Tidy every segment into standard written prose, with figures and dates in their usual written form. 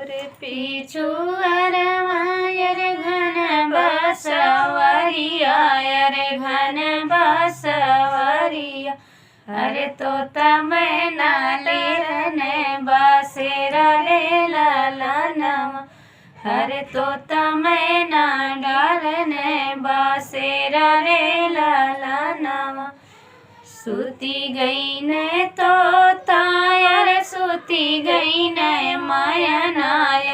मोरे पीछू अरवायर घन बसवरिया रे घन बसवरिया। अरे तोता मैना लेरने बसेरा रे ललनवा। अरे तोता मैना डालने बसेरा रे ललनवा। सूती गई ने तोता अरे सूती गई ने मायना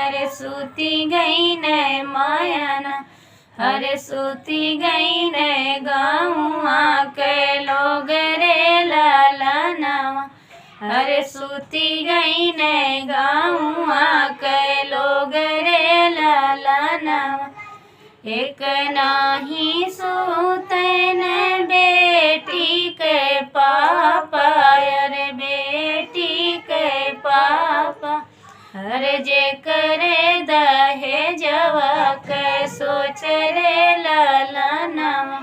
अरे सूती गई ने मायना। अरे सूती गई ने गाँवा के लोग रे ललनवा। अरे सूती गई ने गाँवा के लोग रे ललनवा। एक नाही सूते ने बेटी के पापा अरे बेटी के पापा। अरे जे करे दहेजवा के सोच रे ललनवा।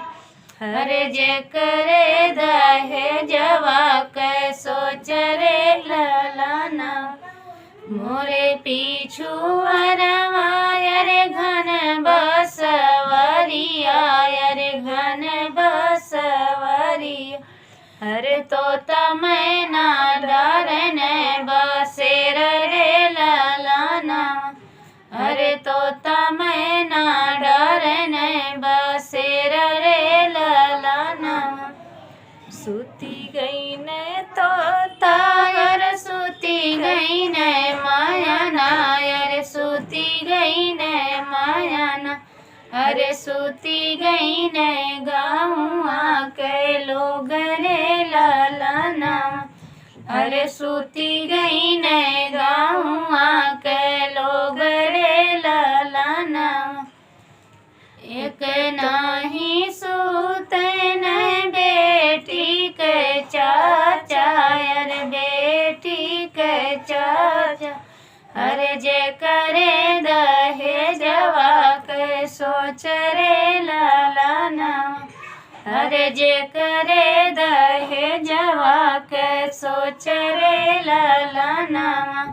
अरे जे करे दहेजवा के सोच रे ललनवा। मोरे पीछू अरवाया रे घन बसवरिया रे घन बसवरिया। अरे तोता मैना डारने बसेर रे ललनवा। अरे तोता मैना डारने बसेर रे ललनवा। सूती गई ने तोता अरे सूती गई ने मायना अरे सूती गई ने मायना। अरे सूती गई ने गाँवा के लोग रे ललनवा। अरे सूती गई ने गाँवा के लोग रे ललनवा। एक नाही सूते ने बेटी के चाचा अरे बेटी के चाचा। अरे जे करे दहेजवा के सोच रे ललनवा। अरे जे करे दहेजवा के सोच रे ललनवा।